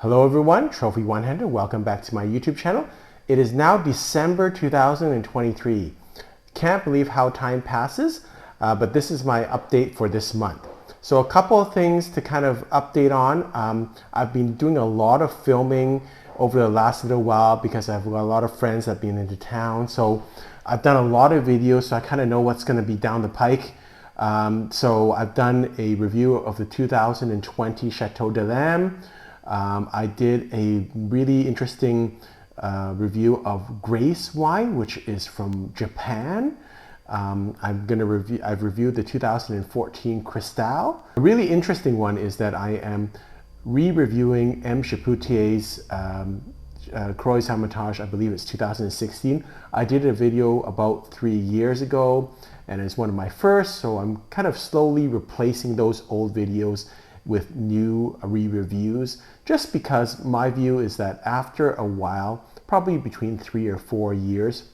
Hello everyone, Trophy One-Hander. Welcome back to my YouTube channel. It is now December 2023. Can't believe how time passes, but this is my update for this month. So a couple of things to kind of update on. I've been doing a lot of filming over the last little while because I've got a lot of friends that have been into town. So I've done a lot of videos, so I kind of know what's going to be down the pike. So I've done a review of the 2020 Chateau de l'Âme. I did a really interesting review of Grace wine, which is from Japan. I've reviewed the 2014 Cristal. A really interesting one is that I am re-reviewing M. Chaputier's Croix Hermitage. I believe it's 2016. I did a video about 3 years ago, and it's one of my first, so I'm kind of slowly replacing those old videos with new re-reviews, just because my view is that after a while, probably between 3 or 4 years,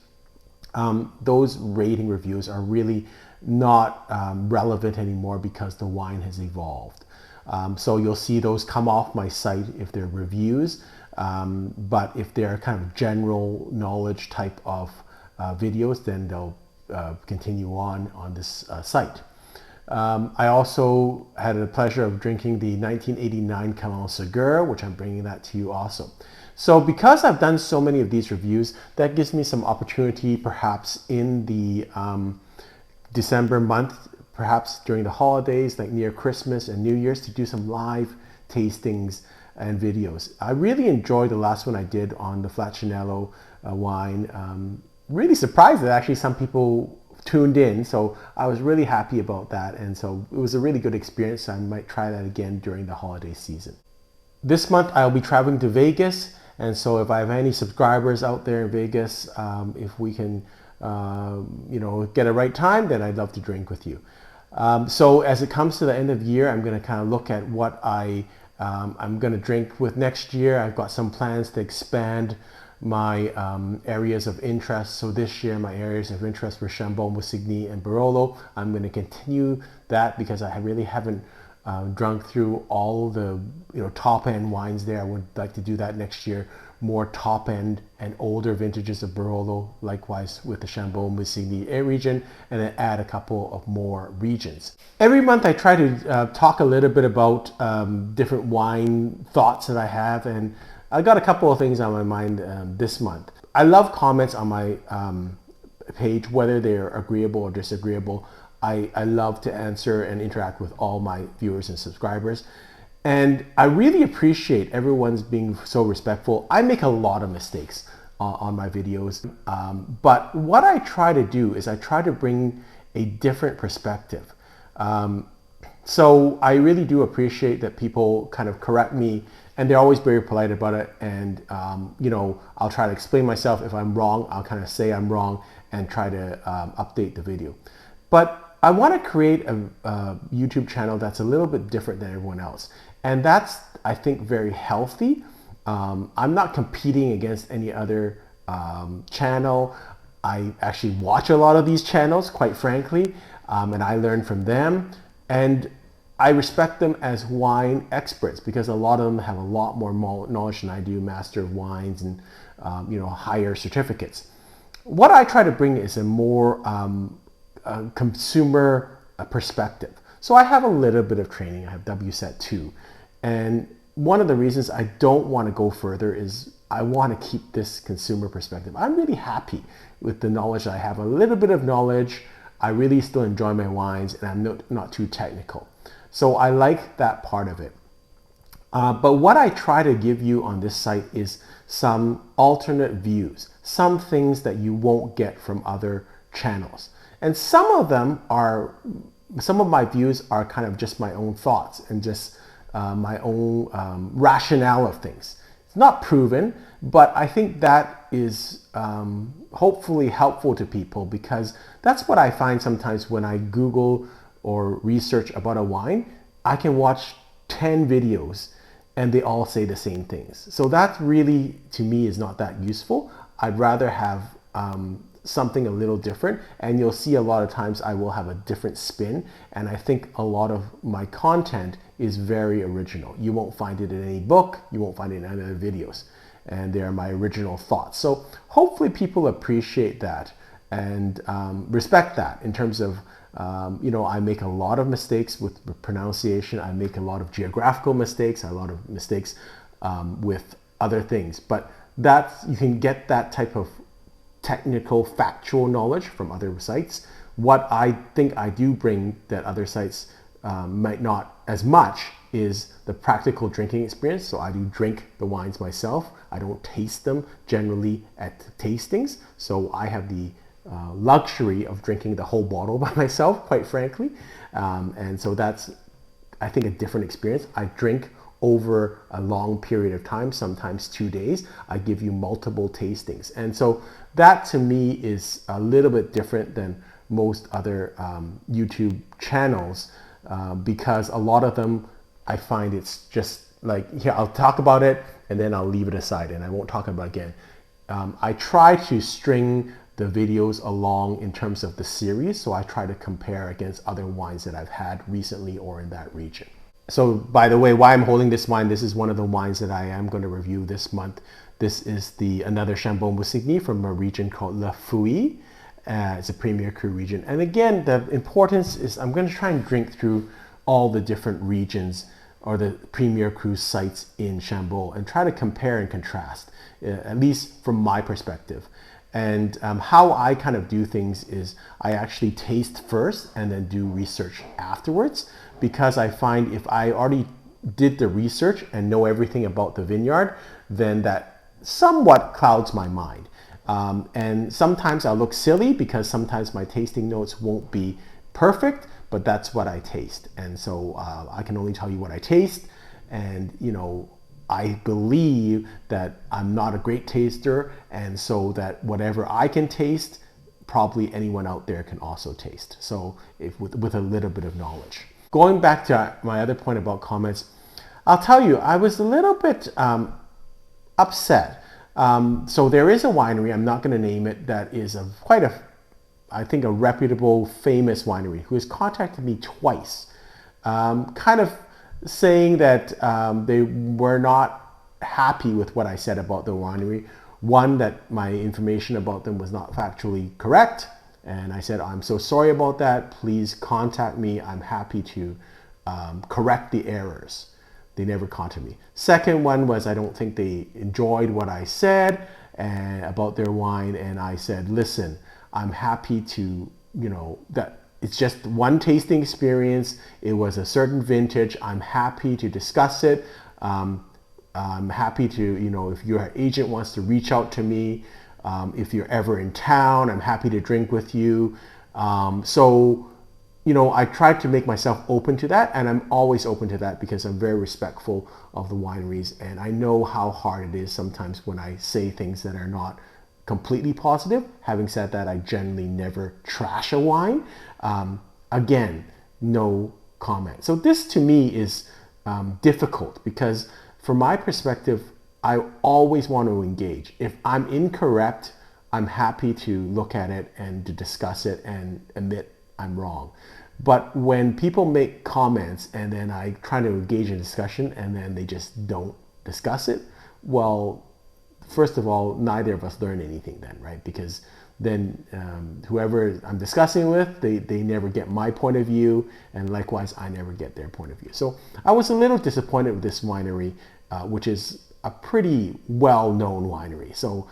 those rating reviews are really not relevant anymore because the wine has evolved. So you'll see those come off my site if they're reviews, but if they're kind of general knowledge type of videos, then they'll continue on this site. I also had the pleasure of drinking the 1989 Camel Segura, which I'm bringing that to you also. So because I've done so many of these reviews, that gives me some opportunity perhaps in the December month, perhaps during the holidays, like near Christmas and New Year's, to do some live tastings and videos. I really enjoyed the last one I did on the Flaccinello wine. Really surprised that actually some people tuned in, so I was really happy about that, and so it was a really good experience. So I might try that again during the holiday season. This month I'll be traveling to Vegas, and so if I have any subscribers out there in Vegas, if we can get a right time, then I'd love to drink with you. So as it comes to the end of the year, I'm going to kind of look at what I'm going to drink with next year. I've got some plans to expand my areas of interest. So this year my areas of interest were Chambon, Musigny, and Barolo. I'm going to continue that because I really haven't drunk through all the top end wines there. I would like to do that next year. More top end and older vintages of Barolo, likewise with the Chambon, Musigny region, and then add a couple of more regions. Every month I try to talk a little bit about different wine thoughts that I have, and I got a couple of things on my mind this month. I love comments on my page, whether they're agreeable or disagreeable. I love to answer and interact with all my viewers and subscribers. And I really appreciate everyone's being so respectful. I make a lot of mistakes on my videos. But what I try to do is I try to bring a different perspective. So I really do appreciate that people kind of correct me, and they're always very polite about it. And I'll try to explain myself. If I'm wrong, I'll kind of say I'm wrong and try to update the video. But I want to create a YouTube channel that's a little bit different than everyone else, and that's, I think, very healthy. I'm not competing against any other channel. I actually watch a lot of these channels, quite frankly, and I learn from them. And I respect them as wine experts because a lot of them have a lot more knowledge than I do, Master of Wines and higher certificates. What I try to bring is a more consumer perspective. So I have a little bit of training. I have WSET 2, and one of the reasons I don't want to go further is I want to keep this consumer perspective. I'm really happy with the knowledge that I have. A little bit of knowledge. I really still enjoy my wines, and I'm not too technical. So I like that part of it. But what I try to give you on this site is some alternate views, some things that you won't get from other channels. And some of my views are kind of just my own thoughts and just my own rationale of things. It's not proven, but I think that is hopefully helpful to people, because that's what I find sometimes when I Google or research about a wine. I can watch 10 videos and they all say the same things. So that really, to me, is not that useful. I'd rather have something a little different, and you'll see a lot of times I will have a different spin, and I think a lot of my content is very original. You won't find it in any book, you won't find it in any other videos, and they are my original thoughts. So hopefully people appreciate that and respect that in terms of, you know, I make a lot of mistakes with pronunciation, I make a lot of geographical mistakes, a lot of mistakes with other things, but that's, you can get that type of technical, factual knowledge from other sites. What I think I do bring that other sites might not as much is the practical drinking experience. So I do drink the wines myself. I don't taste them generally at tastings. So I have the luxury of drinking the whole bottle by myself, quite frankly. And so that's, I think, a different experience. I drink over a long period of time, sometimes 2 days. I give you multiple tastings. And so that to me is a little bit different than most other YouTube channels because a lot of them, I find it's just like, here, I'll talk about it and then I'll leave it aside and I won't talk about it again. I try to string the videos along in terms of the series, so I try to compare against other wines that I've had recently or in that region. So by the way, why I'm holding this wine, this is one of the wines that I am going to review this month. This is another Chambon-Musigny from a region called Lluripsuir. It's a Premier Cru region. And again, the importance is I'm going to try and drink through all the different regions or the Premier Cru sites in Chambon and try to compare and contrast, at least from my perspective. And how I kind of do things is I actually taste first and then do research afterwards, because I find if I already did the research and know everything about the vineyard, then that somewhat clouds my mind. And sometimes I'll look silly because sometimes my tasting notes won't be perfect, but that's what I taste. And so I can only tell you what I taste. And, you know, I believe that I'm not a great taster, and so that whatever I can taste, probably anyone out there can also taste. So with a little bit of knowledge. Going back to my other point about comments, I'll tell you, I was a little bit upset. So there is a winery, I'm not going to name it, that is I think a reputable, famous winery, who has contacted me twice, kind of saying that they were not happy with what I said about the winery. One, that my information about them was not factually correct. And I said, I'm so sorry about that. Please contact me. I'm happy to correct the errors. They never contacted me. Second one was I don't think they enjoyed what I said about their wine. And I said, listen, I'm happy to, you know, that it's just one tasting experience. It was a certain vintage. I'm happy to discuss it. I'm happy to, you know, if your agent wants to reach out to me, if you're ever in town, I'm happy to drink with you. So, you know, I tried to make myself open to that, and I'm always open to that because I'm very respectful of the wineries, and I know how hard it is sometimes when I say things that are not completely positive. Having said that, I generally never trash a wine. Again, no comment. So this to me is difficult because from my perspective, I always want to engage. If I'm incorrect, I'm happy to look at it and to discuss it and admit I'm wrong. But when people make comments and then I try to engage in discussion and then they just don't discuss it, well, first of all, neither of us learn anything then, right? Because then whoever I'm discussing with, they never get my point of view, and likewise, I never get their point of view. So I was a little disappointed with this winery, which is a pretty well-known winery. So,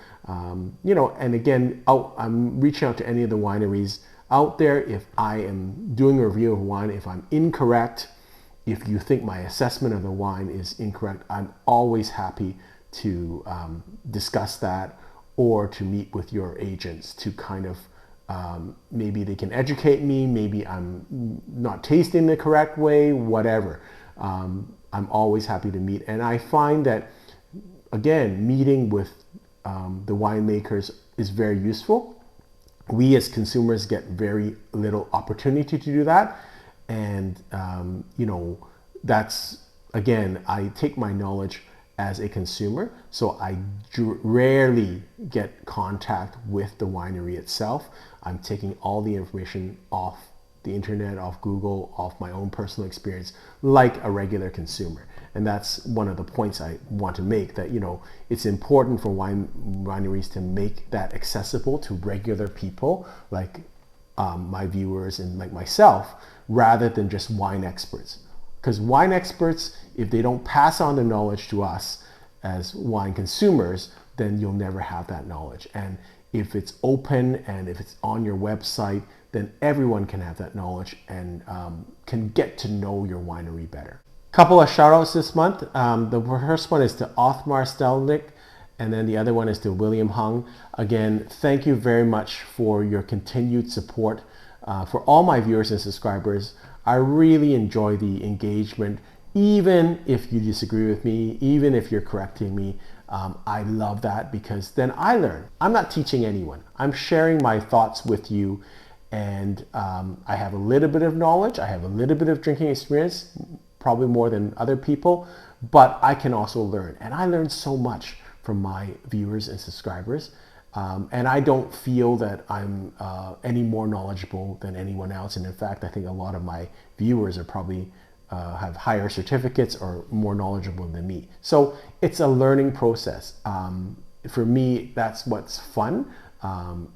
you know, and again, I'm reaching out to any of the wineries out there. If I am doing a review of wine, if I'm incorrect, if you think my assessment of the wine is incorrect, I'm always happy to discuss that, or to meet with your agents to kind of maybe they can educate me, maybe I'm not tasting the correct way, whatever. I'm always happy to meet. And I find that, again, meeting with the winemakers is very useful. We as consumers get very little opportunity to do that. And, you know, that's, again, I take my knowledge as a consumer, so I rarely get contact with the winery itself. I'm taking all the information off the internet, off Google, off my own personal experience, like a regular consumer. And that's one of the points I want to make, that, you know, it's important for wineries to make that accessible to regular people like my viewers and like myself, rather than just wine experts. Because wine experts, if they don't pass on the knowledge to us as wine consumers, then you'll never have that knowledge. And if it's open and if it's on your website, then everyone can have that knowledge and can get to know your winery better. Couple of shout outs this month. The first one is to Othmar Stehlik, and then the other one is to Huang. Again, thank you very much for your continued support. For all my viewers and subscribers, I really enjoy the engagement. Even if you disagree with me, even if you're correcting me, I love that, because then I learn. I'm not teaching anyone. I'm sharing my thoughts with you, and I have a little bit of knowledge. I have a little bit of drinking experience, probably more than other people, but I can also learn. And I learn so much from my viewers and subscribers. And I don't feel that I'm any more knowledgeable than anyone else. And in fact, I think a lot of my viewers are probably have higher certificates or more knowledgeable than me. So it's a learning process. For me, that's what's fun.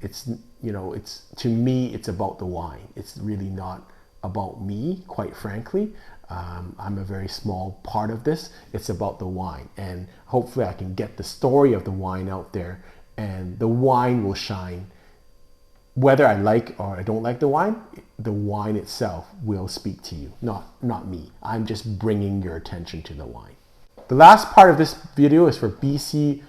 It's, you know, to me, it's about the wine. It's really not about me, quite frankly. I'm a very small part of this. It's about the wine, and hopefully I can get the story of the wine out there, and the wine will shine. Whether I like or I don't like the wine itself will speak to you, not me. I'm just bringing your attention to the wine. The last part of this video is for BC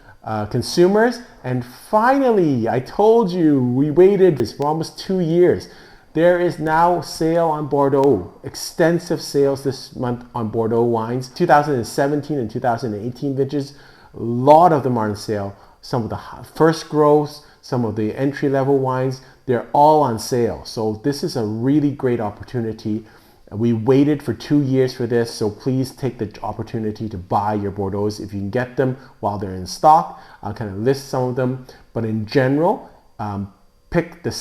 consumers, and finally, I told you, we waited for almost 2 years. There is now sale on Bordeaux. Extensive sales this month on Bordeaux wines. 2017 and 2018 vintages, a lot of them are on sale. Some of the first growths, some of the entry-level wines, they're all on sale. So this is a really great opportunity. We waited for 2 years for this, so please take the opportunity to buy your Bordeaux if you can get them while they're in stock. I'll kind of list some of them, but in general, pick the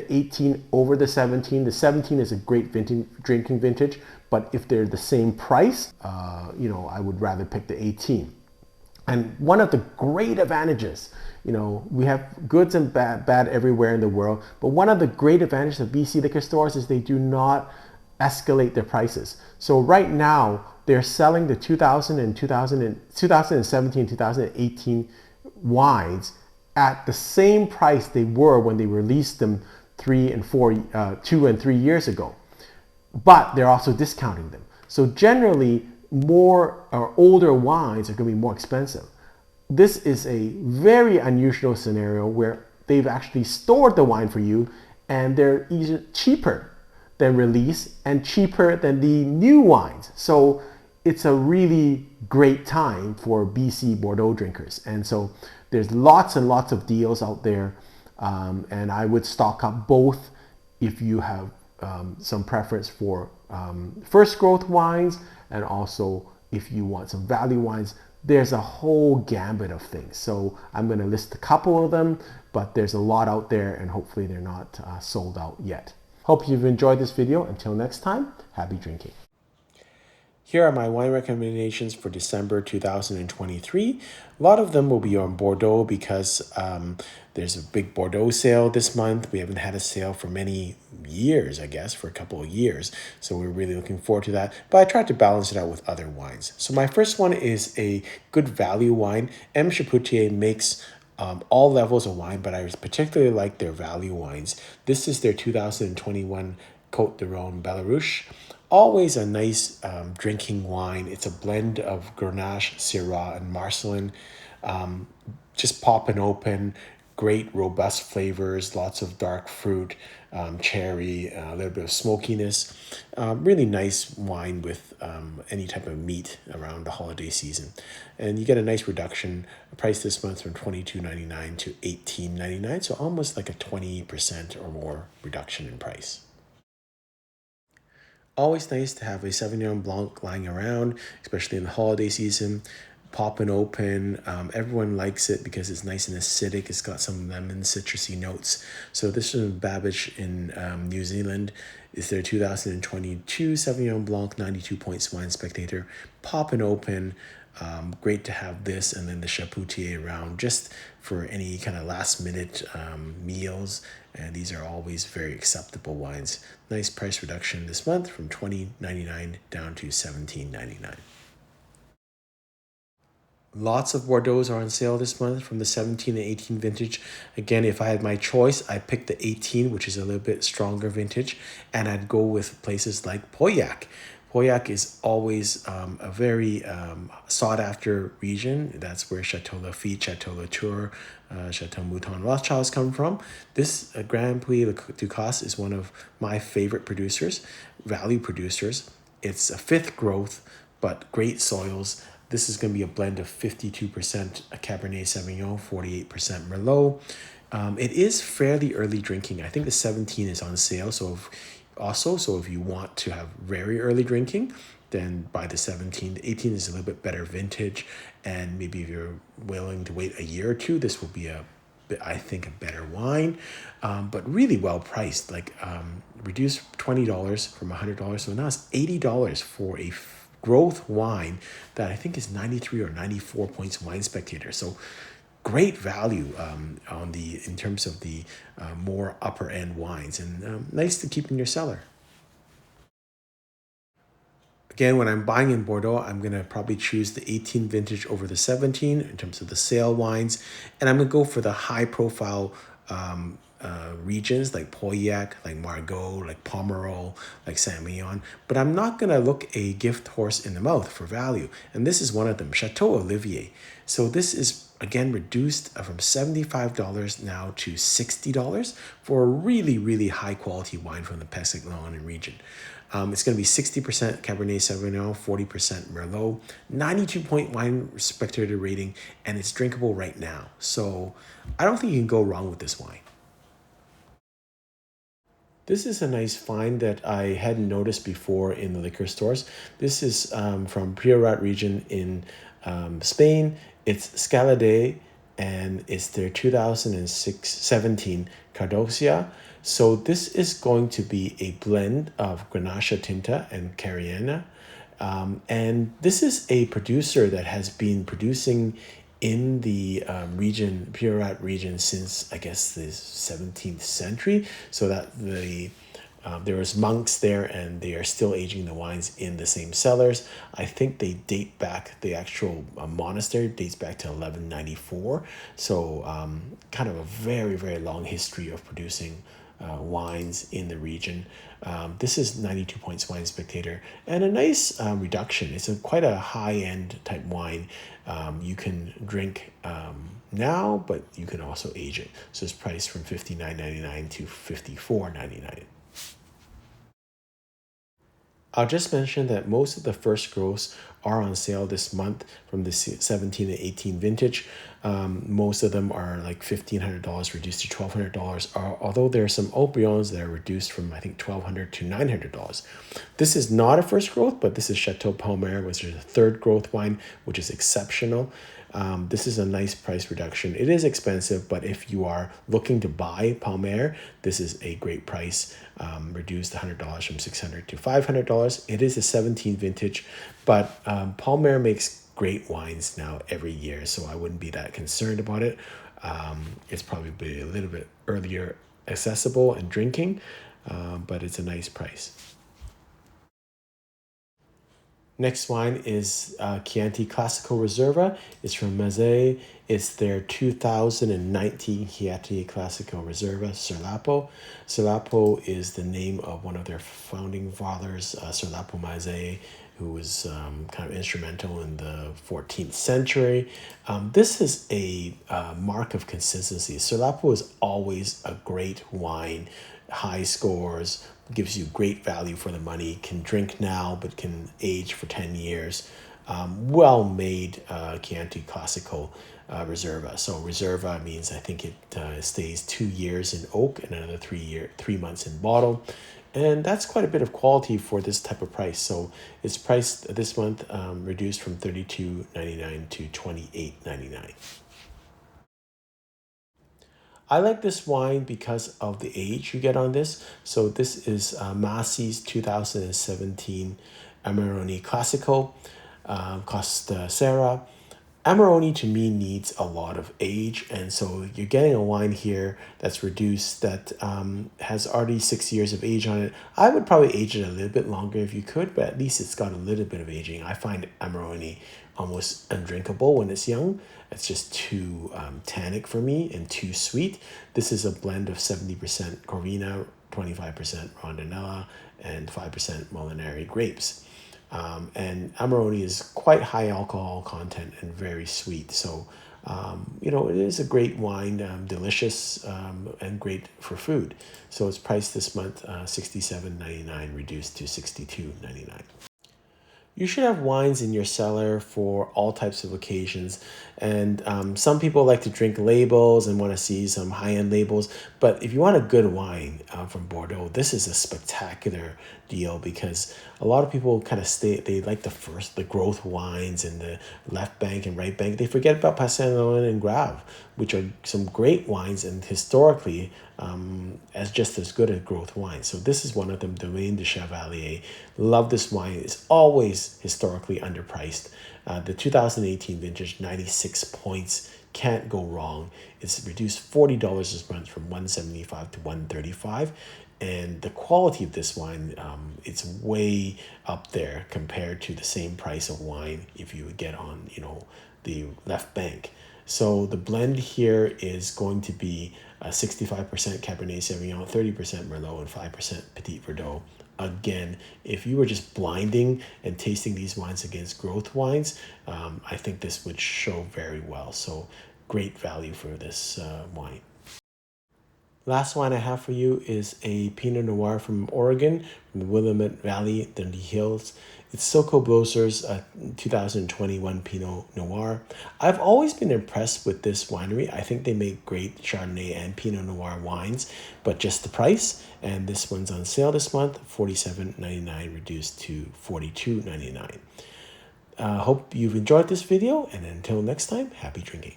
18 over the 17. The 17 is a great drinking vintage, but if they're the same price, you know, I would rather pick the 18. And one of the great advantages, you know, we have goods and bad everywhere in the world, but one of the great advantages of BC liquor stores is they do not escalate their prices. So right now, they're selling the 2017, 2018 wines at the same price they were when they released them 2 and 3 years ago. But they're also discounting them. So generally, more or older wines are going to be more expensive. This is a very unusual scenario where they've actually stored the wine for you, and they're either cheaper than release and cheaper than the new wines. So it's a really great time for BC Bordeaux drinkers. And so there's lots and lots of deals out there, and I would stock up both if you have some preference for first growth wines, and also if you want some value wines. There's a whole gambit of things. So I'm going to list a couple of them, but there's a lot out there, and hopefully they're not sold out yet. Hope you've enjoyed this video. Until next time, happy drinking. Here are my wine recommendations for December 2023. A lot of them will be on Bordeaux because there's a big Bordeaux sale this month. We haven't had a sale for many years, I guess, for a couple of years. So we're really looking forward to that. But I tried to balance it out with other wines. So my first one is a good value wine. M. Chapoutier makes all levels of wine, but I particularly like their value wines. This is their 2021 Côte de Rhône Belarus. Always a nice drinking wine. It's a blend of Grenache, Syrah, and Marcelin. Just popping open, great robust flavors, lots of dark fruit, cherry, a little bit of smokiness. Really nice wine with any type of meat around the holiday season. And you get a nice reduction. Price this month from $22.99 to $18.99, so almost like a 20% or more reduction in price. Always nice to have a Sauvignon Blanc lying around, especially in the holiday season. popping open. Everyone likes it because it's nice and acidic. It's got some lemon citrusy notes. So this is from Babbage in New Zealand. It's their 2022 Sauvignon Blanc, 92 points Wine Spectator. Popping open. Great to have this and then the Chapoutier around just for any kind of last minute meals. And these are always very acceptable wines. Nice price reduction this month from $20.99 down to $17.99. Lots of Bordeaux are on sale this month from the 17 and 18 vintage. Again, if I had my choice, I'd pick the 18, which is a little bit stronger vintage, and I'd go with places like Pauillac. Pauillac is always a very sought after region. That's where Chateau Lafite, Chateau Latour, Chateau Mouton Rothschilds come from. This Grand Puy Ducasse is one of my favorite producers, value producers. It's a fifth growth, but great soils. This is going to be a blend of 52% Cabernet Sauvignon, 48% Merlot. It is fairly early drinking. I think the 17 is on sale. So if you want to have very early drinking, then buy the 17. The 18 is a little bit better vintage. And maybe if you're willing to wait a year or two, this will be I think a better wine, but really well priced. Like reduced $20 from $100. So now it's $80 for a growth wine that I think is 93 or 94 points Wine Spectator. So great value in terms of the more upper end wines, and nice to keep in your cellar. Again, when I'm buying in Bordeaux, I'm going to probably choose the 18 vintage over the 17 in terms of the sale wines. And I'm going to go for the high profile regions like Pauillac, like Margaux, like Pomerol, like Saint-Emilion. But I'm not going to look a gift horse in the mouth for value. And this is one of them, Chateau Olivier. So this is, again, reduced from $75 now to $60 for a really, really high quality wine from the Pessignon region. It's going to be 60% Cabernet Sauvignon, 40% Merlot, 92-point Wine Spectator rating, and it's drinkable right now. So I don't think you can go wrong with this wine. This is a nice find that I hadn't noticed before in the liquor stores. This is from Priorat region in Spain. It's Scalade, and it's their 2017 Cardosia. So this is going to be a blend of Grenache Tinta and Cariena. And this is a producer that has been producing in the region, Priorat region, since I guess the 17th century. So that there was monks there, and they are still aging the wines in the same cellars. I think they date back, the actual monastery dates back to 1194. So kind of a very, very long history of producing wines in the region. This is 92 points Wine Spectator, and a nice reduction. It's quite a high-end type wine. You can drink now, but you can also age it. So it's priced from $59.99 to $54.99. I'll just mention that most of the first growths are on sale this month from the 17 and 18 vintage. Most of them are like $1,500 reduced to $1,200, although there are some Haut-Brions that are reduced from, I think, $1,200 to $900. This is not a first growth, but this is Chateau Palmer, which is a third growth wine, which is exceptional. This is a nice price reduction. It is expensive, but if you are looking to buy Palmer, this is a great price, reduced $100 from $600 to $500. It is a 17 vintage, but Palmer makes great wines now every year, so I wouldn't be that concerned about it. It's probably a little bit earlier accessible and drinking, but it's a nice price. Next wine is Chianti Classico Reserva. It's from Mazet. It's their 2019 Chianti Classico Reserva, Serlapo. Serlapo is the name of one of their founding fathers, Serlapo Mazet, who was kind of instrumental in the 14th century. This is a mark of consistency. Serlapo is always a great wine, high scores, gives you great value for the money, can drink now but can age for 10 years. Well-made Chianti Classico Reserva. So Reserva means I think it stays 2 years in oak and another 3 months in bottle. And that's quite a bit of quality for this type of price. So it's priced this month reduced from $32.99 to $28.99. I like this wine because of the age you get on this. So this is Massey's 2017 Amarone Classico, Costa Serra. Amarone to me needs a lot of age, and so you're getting a wine here that's reduced that has already 6 years of age on it. I would probably age it a little bit longer if you could, but at least it's got a little bit of aging. I find Amarone almost undrinkable when it's young. It's just too tannic for me and too sweet. This is a blend of 70% Corvina, 25% Rondinella, and 5% Molinari grapes. And Amarone is quite high alcohol content and very sweet. So, it is a great wine, delicious and great for food. So it's priced this month $67.99, reduced to $62.99. You should have wines in your cellar for all types of occasions. And some people like to drink labels and want to see some high-end labels. But if you want a good wine from Bordeaux, this is a spectacular deal, because a lot of people kind of they like the growth wines and the left bank and right bank. They forget about Passanello and Grave, which are some great wines and historically as just as good as growth wines. So this is one of them, Domaine de Chevalier. Love this wine. It's always historically underpriced. The 2018 vintage, 96 points. Can't go wrong. It's reduced $40 this month from $175 to $135. And the quality of this wine, it's way up there compared to the same price of wine if you would get on, the left bank. So the blend here is going to be 65% Cabernet Sauvignon, 30% Merlot, and 5% Petit Verdot. Again, if you were just blinding and tasting these wines against growth wines, I think this would show very well. So great value for this wine. Last wine I have for you is a Pinot Noir from Oregon, from the Willamette Valley, Dundee Hills. It's Silko Bloser's 2021 Pinot Noir. I've always been impressed with this winery. I think they make great Chardonnay and Pinot Noir wines, but just the price. And this one's on sale this month, $47.99, reduced to $42.99. Hope you've enjoyed this video, and until next time, happy drinking.